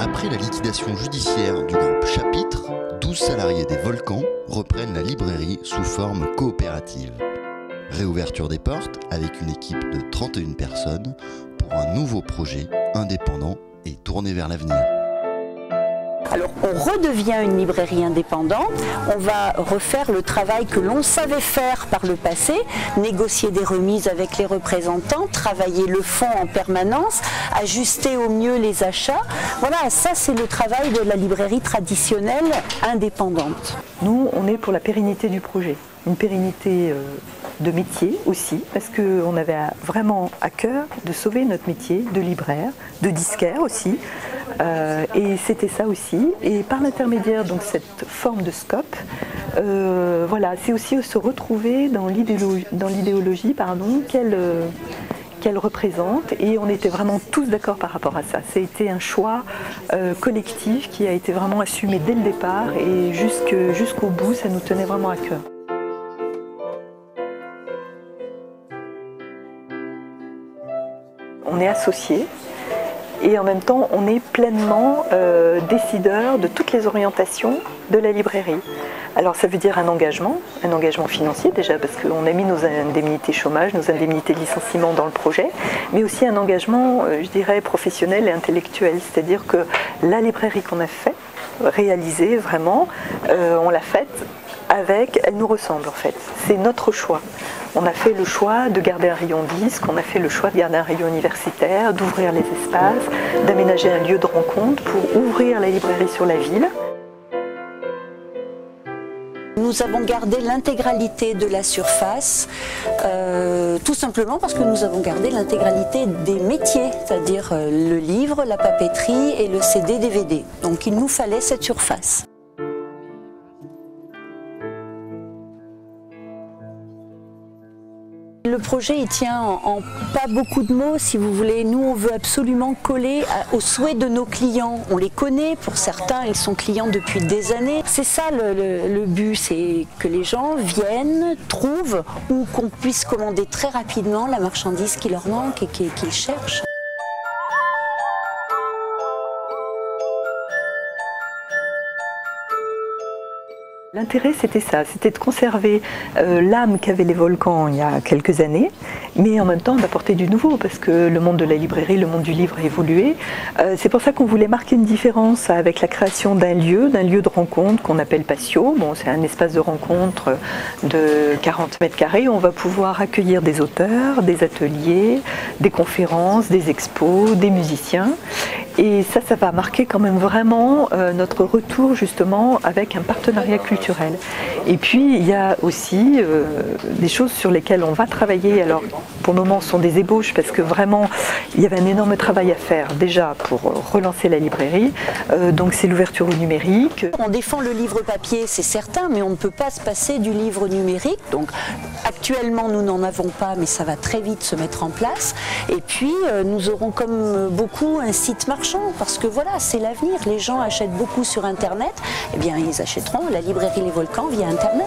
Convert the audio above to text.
Après la liquidation judiciaire du groupe Chapitre, 12 salariés des Volcans reprennent la librairie sous forme coopérative. Réouverture des portes avec une équipe de 31 personnes pour un nouveau projet indépendant et tourné vers l'avenir. Alors on redevient une librairie indépendante, on va refaire le travail que l'on savait faire par le passé, négocier des remises avec les représentants, travailler le fond en permanence, ajuster au mieux les achats. Voilà, ça c'est le travail de la librairie traditionnelle indépendante. Nous, on est pour la pérennité du projet, une pérennité de métier aussi, parce qu'on avait vraiment à cœur de sauver notre métier de libraire, de disquaire aussi, et c'était ça aussi. Et par l'intermédiaire de cette forme de scope, voilà, c'est aussi se retrouver dans l'idéologie qu'elle représente, et on était vraiment tous d'accord par rapport à ça. Ça a été un choix collectif qui a été vraiment assumé dès le départ, et jusqu'au bout, ça nous tenait vraiment à cœur. On est associés et en même temps on est pleinement décideur de toutes les orientations de la librairie. Alors ça veut dire un engagement financier déjà, parce qu'on a mis nos indemnités chômage, nos indemnités de licenciement dans le projet, mais aussi un engagement, je dirais, professionnel et intellectuel, c'est-à-dire que la librairie qu'on a réalisée vraiment, on l'a faite elle nous ressemble en fait, c'est notre choix. On a fait le choix de garder un rayon disque, on a fait le choix de garder un rayon universitaire, d'ouvrir les espaces, d'aménager un lieu de rencontre pour ouvrir la librairie sur la ville. Nous avons gardé l'intégralité de la surface, tout simplement parce que nous avons gardé l'intégralité des métiers, c'est-à-dire le livre, la papeterie et le CD-DVD. Donc il nous fallait cette surface. Le projet il tient en pas beaucoup de mots, si vous voulez. Nous on veut absolument coller aux souhaits de nos clients. On les connaît, pour certains ils sont clients depuis des années. C'est ça le but, c'est que les gens viennent, trouvent, ou qu'on puisse commander très rapidement la marchandise qui leur manque et qu'ils cherchent. L'intérêt c'était ça, c'était de conserver l'âme qu'avaient les Volcans il y a quelques années, mais en même temps d'apporter du nouveau, parce que le monde de la librairie, le monde du livre a évolué. C'est pour ça qu'on voulait marquer une différence avec la création d'un lieu de rencontre qu'on appelle Patio. Bon, c'est un espace de rencontre de 40 mètres carrés où on va pouvoir accueillir des auteurs, des ateliers, des conférences, des expos, des musiciens. Et ça va marquer quand même vraiment notre retour justement avec un partenariat culturel. Et puis il y a aussi des choses sur lesquelles on va travailler. Alors pour le moment ce sont des ébauches, parce que vraiment il y avait un énorme travail à faire déjà pour relancer la librairie. Donc c'est l'ouverture au numérique. On défend le livre papier, c'est certain, mais on ne peut pas se passer du livre numérique. Donc actuellement nous n'en avons pas, mais ça va très vite se mettre en place. Et puis nous aurons comme beaucoup un site marchand, parce que voilà, c'est l'avenir. Les gens achètent beaucoup sur Internet, eh bien ils achèteront la librairie Les Volcans via Internet.